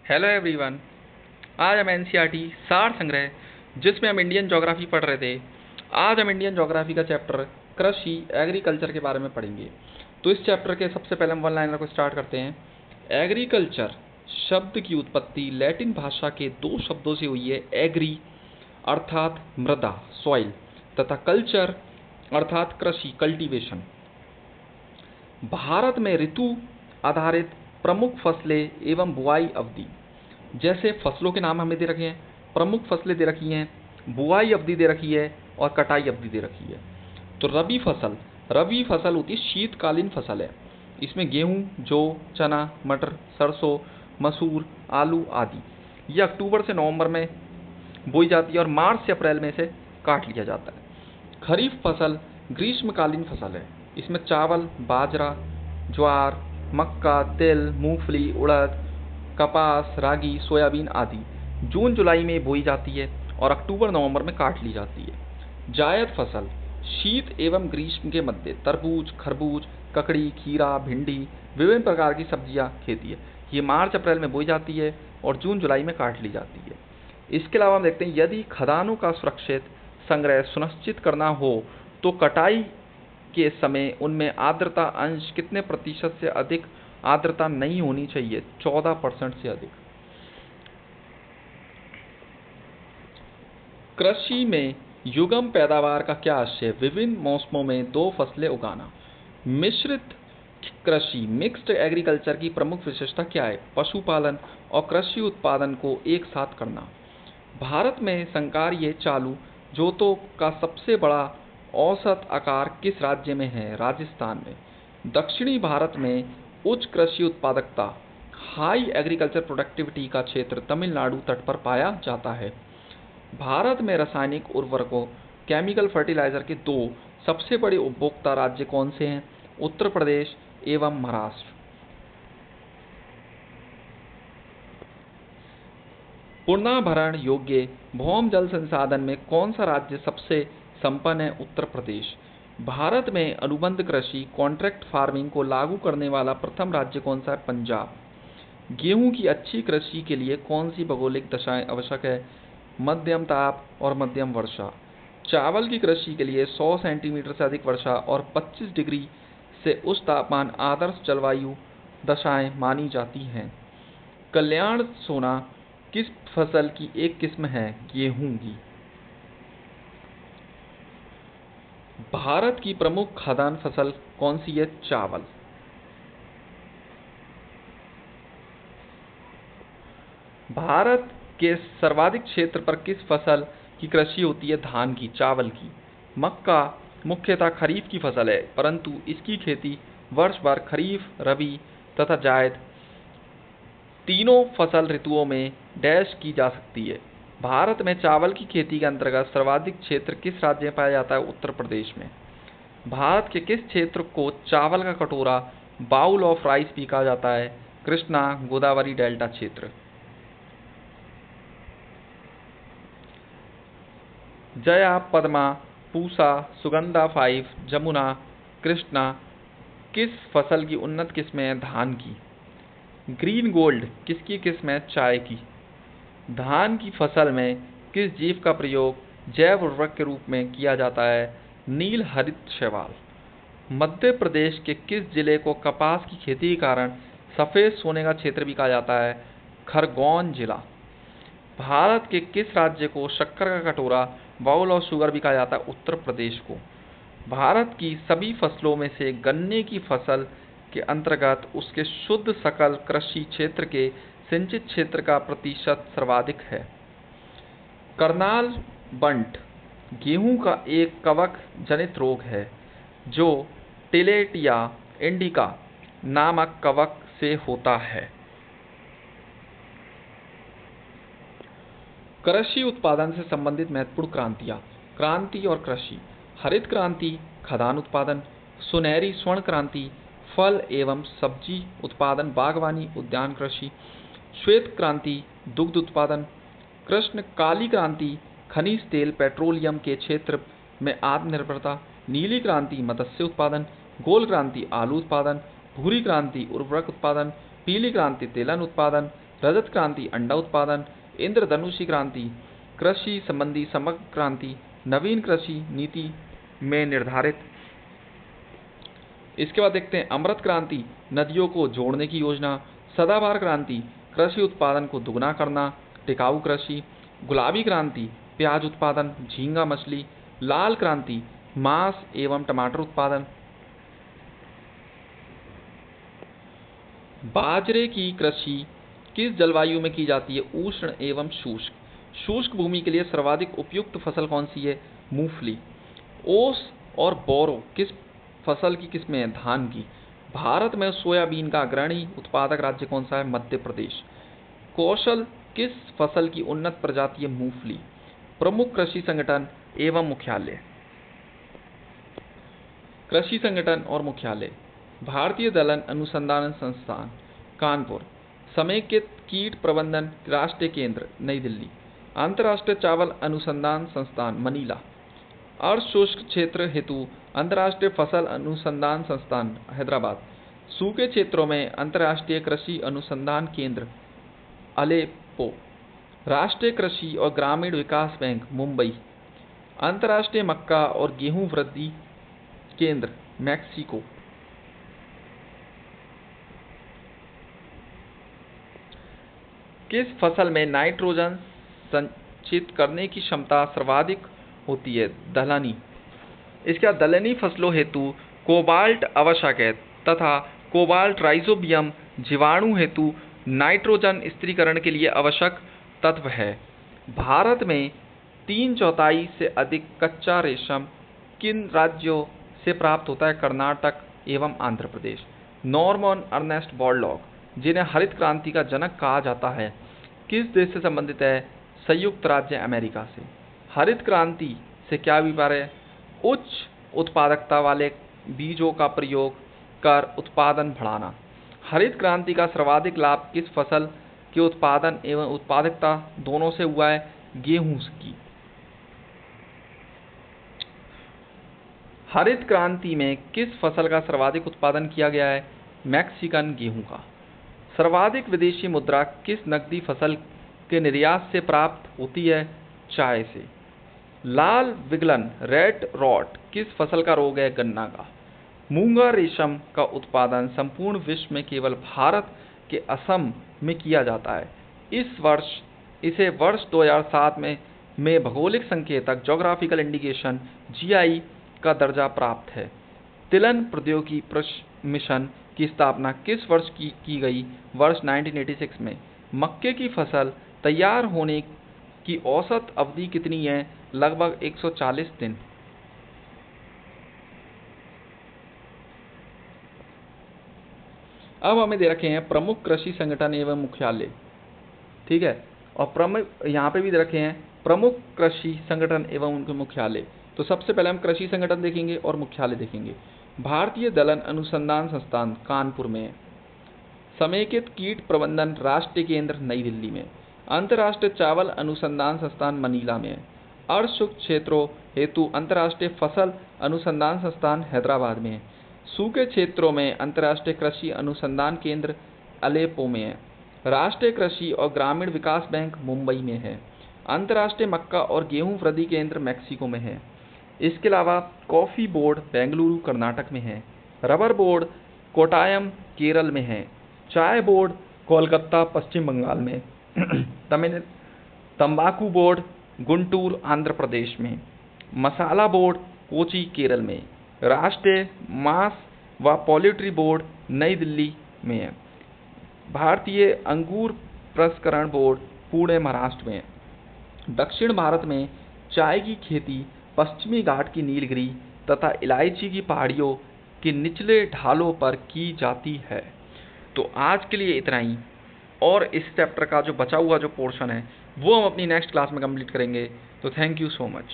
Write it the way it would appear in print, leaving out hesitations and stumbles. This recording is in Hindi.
Hello everyone. आज हम एनसीईआरटी सार संग्रह जिसमें हम इंडियन ज्योग्राफी पढ़ रहे थे, आज हम इंडियन ज्योग्राफी का चैप्टर कृषि एग्रीकल्चर के बारे में पढ़ेंगे। तो इस चैप्टर के सबसे पहले हम वन लाइनर को स्टार्ट करते हैं। एग्रीकल्चर शब्द की उत्पत्ति लैटिन भाषा के दो शब्दों से हुई है। एग्री अर्थात मृदा सॉइल तथा कल्चर अर्थात कृषि कल्टीवेशन। भारत में ऋतु आधारित प्रमुख फसलें एवं बुआई अवधि, जैसे फसलों के नाम हमें दे रखे हैं, प्रमुख फसलें दे रखी हैं, बुआई अवधि दे रखी है और कटाई अवधि दे रखी है। तो रबी फसल होती है शीतकालीन फसल है। इसमें गेहूं, जौ, चना, मटर, सरसों, मसूर, आलू आदि ये अक्टूबर से नवंबर में बोई जाती है और मार्च से अप्रैल में से काट लिया जाता है। खरीफ फसल ग्रीष्मकालीन फसल है। इसमें चावल, बाजरा, ज्वार, मक्का, तिल, मूंगफली, उड़द, कपास, रागी, सोयाबीन आदि जून जुलाई में बोई जाती है और अक्टूबर नवंबर में काट ली जाती है। जायद फसल शीत एवं ग्रीष्म के मध्य तरबूज, खरबूज, ककड़ी, खीरा, भिंडी, विभिन्न प्रकार की सब्जियां खेती है। ये मार्च अप्रैल में बोई जाती है और जून जुलाई में काट ली जाती है। इसके अलावा हम देखते हैं, यदि खदानों का सुरक्षित संग्रह सुनिश्चित करना हो तो कटाई के समय उनमें आर्द्रता अंश कितने प्रतिशत से अधिक आर्द्रता नहीं होनी चाहिए? 14% से अधिक। कृषि में युगम पैदावार का क्या आशय? विभिन्न मौसमों में दो फसलें उगाना। मिश्रित कृषि मिक्स्ड एग्रीकल्चर की प्रमुख विशेषता क्या है? पशुपालन और कृषि उत्पादन को एक साथ करना। भारत में संकार्य चालू जोतों का सबसे बड़ा औसत आकार किस राज्य में है? राजस्थान में। दक्षिणी भारत में उच्च कृषि उत्पादकता हाई एग्रीकल्चर प्रोडक्टिविटी का क्षेत्र तमिलनाडु तट पर पाया जाता है। भारत में रासायनिक उर्वरकों केमिकल फर्टिलाइजर के दो सबसे बड़े उपभोक्ता राज्य कौन से हैं? उत्तर प्रदेश एवं महाराष्ट्र। पुनर्भरण योग्य भौम जल संसाधन में कौन सा राज्य सबसे संपन्न है? उत्तर प्रदेश। भारत में अनुबंध कृषि कॉन्ट्रैक्ट फार्मिंग को लागू करने वाला प्रथम राज्य कौन सा है? पंजाब। गेहूं की अच्छी कृषि के लिए कौन सी भौगोलिक दशाएं आवश्यक है? मध्यम ताप और मध्यम वर्षा। चावल की कृषि के लिए 100 सेंटीमीटर से अधिक वर्षा और 25 डिग्री से उच्च तापमान आदर्श जलवायु दशाएं मानी जाती हैं। कल्याण सोना किस फसल की एक किस्म है? गेहूं की। भारत की प्रमुख खाद्यान्न फसल कौन सी है? चावल। भारत के सर्वाधिक क्षेत्र पर किस फसल की कृषि होती है? धान की, चावल की। मक्का मुख्यतः खरीफ की फसल है, परंतु इसकी खेती वर्ष भर खरीफ, रबी तथा जायद तीनों फसल ऋतुओं में डैश की जा सकती है। भारत में चावल की खेती के अंतर्गत सर्वाधिक क्षेत्र किस राज्य में पाया जाता है? उत्तर प्रदेश में। भारत के किस क्षेत्र को चावल का कटोरा बाउल ऑफ राइस भी कहा जाता है? कृष्णा गोदावरी डेल्टा क्षेत्र। जया, पद्मा, पूसा, सुगंधा 5, जमुना, कृष्णा किस फसल की उन्नत किस्में हैं? धान की। ग्रीन गोल्ड किसकी किस्म है? चाय की। धान की फसल में किस जीव का प्रयोग जैव उर्वरक के रूप में किया जाता है? नील हरित शैवाल। मध्य प्रदेश के किस जिले को कपास की खेती के कारण सफेद सोने का क्षेत्र भी कहा जाता है? खरगोन जिला। भारत के किस राज्य को शक्कर का कटोरा बाउल ऑफ शुगर भी कहा जाता है? उत्तर प्रदेश को। भारत की सभी फसलों में से गन्ने की फसल के अंतर्गत उसके शुद्ध सकल कृषि क्षेत्र के सिंचित क्षेत्र का प्रतिशत सर्वाधिक है। करनाल बंट गेहूं का एक कवक जनित रोग है जो टिलेटिया इंडिका नामक कवक से होता है। कृषि उत्पादन से संबंधित महत्वपूर्ण क्रांतियां। क्रांति और कृषि। हरित क्रांति खदान उत्पादन। सुनहरी स्वर्ण क्रांति फल एवं सब्जी उत्पादन बागवानी उद्यान कृषि। श्वेत क्रांति दुग्ध उत्पादन। कृष्ण काली क्रांति खनिज तेल पेट्रोलियम के क्षेत्र में आत्मनिर्भरता। नीली क्रांति मत्स्य उत्पादन। गोल क्रांति आलू उत्पादन। भूरी क्रांति उर्वरक उत्पादन। पीली क्रांति तेलन उत्पादन। रजत क्रांति अंडा उत्पादन, इंद्रधनुषी क्रांति कृषि संबंधी समग्र क्रांति, नवीन कृषि नीति में निर्धारित। इसके बाद देखते हैं अमृत क्रांति नदियों को जोड़ने की योजना, सदाबहार क्रांति कृषि उत्पादन को दुगना करना, टिकाऊ कृषि, गुलाबी क्रांति प्याज उत्पादन, झींगा मछली, लाल क्रांति मांस एवं टमाटर उत्पादन। बाजरे की कृषि किस जलवायु में की जाती है? उष्ण एवं शुष्क। शुष्क भूमि के लिए सर्वाधिक उपयुक्त फसल कौन सी है? मूंगफली। ओस और बोरो किस फसल की किस्में हैं? धान की। भारत में सोयाबीन का अग्रणी उत्पादक राज्य कौन सा है? मध्य प्रदेश। कौशल किस फसल की उन्नत प्रजाति है? मूंगफली। प्रमुख कृषि संगठन एवं मुख्यालय। कृषि संगठन और मुख्यालय, भारतीय दलहन अनुसंधान संस्थान कानपुर, समेकित कीट प्रबंधन राष्ट्रीय केंद्र नई दिल्ली, अंतर्राष्ट्रीय चावल अनुसंधान संस्थान मनीला, अर्ध शुष्क क्षेत्र हेतु अंतर्राष्ट्रीय फसल अनुसंधान संस्थान हैदराबाद, सूखे क्षेत्रों में अंतर्राष्ट्रीय कृषि अनुसंधान केंद्र अलेप्पो, राष्ट्रीय कृषि और ग्रामीण विकास बैंक मुंबई, अंतर्राष्ट्रीय मक्का और गेहूं वृद्धि केंद्र मैक्सिको। किस फसल में नाइट्रोजन संचित करने की क्षमता सर्वाधिक होती है? दलहनी। इसके बाद दलहनी फसलों हेतु कोबाल्ट आवश्यक है तथा कोबाल्ट राइजोबियम जीवाणु हेतु नाइट्रोजन स्थिरीकरण के लिए आवश्यक तत्व है। भारत में 3/4 से अधिक कच्चा रेशम किन राज्यों से प्राप्त होता है? कर्नाटक एवं Andhra Pradesh. Norman Ernest Borlaug, जिन्हें हरित क्रांति का जनक कहा जाता है, किस देश से संबंधित है? संयुक्त राज्य अमेरिका से। हरित क्रांति से क्या अभिप्राय है? उच्च उत्पादकता वाले बीजों का प्रयोग कर उत्पादन बढ़ाना। हरित क्रांति का सर्वाधिक लाभ किस फसल के उत्पादन एवं उत्पादकता दोनों से हुआ है? गेहूं की। हरित क्रांति में किस फसल का सर्वाधिक उत्पादन किया गया है? मैक्सिकन गेहूं का। सर्वाधिक विदेशी मुद्रा किस नकदी फसल के निर्यात से प्राप्त होती है? चाय से। लाल विगलन रेड रॉट किस फसल का रोग है? गन्ना का। मूंगा रेशम का उत्पादन संपूर्ण विश्व में केवल भारत के असम में किया जाता है। इसे वर्ष 2007 में भौगोलिक संकेतक जोग्राफिकल इंडिकेशन जीआई का दर्जा प्राप्त है। तिलहन प्रौद्योगिकी मिशन की स्थापना किस वर्ष की गई? वर्ष 1986 में। मक्के की फसल तैयार होने की औसत अवधि कितनी है? लगभग 140 दिन। अब हमें दे रखे हैं प्रमुख कृषि संगठन एवं मुख्यालय, ठीक है, और प्रमुख यहाँ पे भी दे रखे हैं प्रमुख कृषि संगठन एवं उनके मुख्यालय। तो सबसे पहले हम कृषि संगठन देखेंगे और मुख्यालय देखेंगे। भारतीय दलहन अनुसंधान संस्थान कानपुर में, समेकित कीट प्रबंधन राष्ट्रीय केंद्र नई दिल्ली में, अंतर्राष्ट्रीय चावल अनुसंधान संस्थान मनीला में, अर्ध शुष्क क्षेत्रों हेतु अंतर्राष्ट्रीय फसल अनुसंधान संस्थान हैदराबाद में, सूखे क्षेत्रों में अंतर्राष्ट्रीय कृषि अनुसंधान केंद्र अलेप्पो में है, राष्ट्रीय कृषि और ग्रामीण विकास बैंक मुंबई में है, अंतर्राष्ट्रीय मक्का और गेहूं वृद्धि केंद्र मैक्सिको में है। इसके अलावा कॉफ़ी बोर्ड बेंगलुरु कर्नाटक में है, रबर बोर्ड कोटायम केरल में है, चाय बोर्ड कोलकाता पश्चिम बंगाल में, तंबाकू बोर्ड गुंटूर आंध्र प्रदेश में, मसाला बोर्ड कोची केरल में, राष्ट्रीय मांस व पोल्ट्री बोर्ड नई दिल्ली में है, भारतीय अंगूर प्रसंस्करण बोर्ड पुणे महाराष्ट्र में है। दक्षिण भारत में चाय की खेती पश्चिमी घाट की नीलगिरी तथा इलायची की पहाड़ियों के निचले ढालों पर की जाती है। तो आज के लिए इतना ही, और इस चैप्टर का जो बचा हुआ जो पोर्शन है वो हम अपनी नेक्स्ट क्लास में कंप्लीट करेंगे। तो थैंक यू सो मच।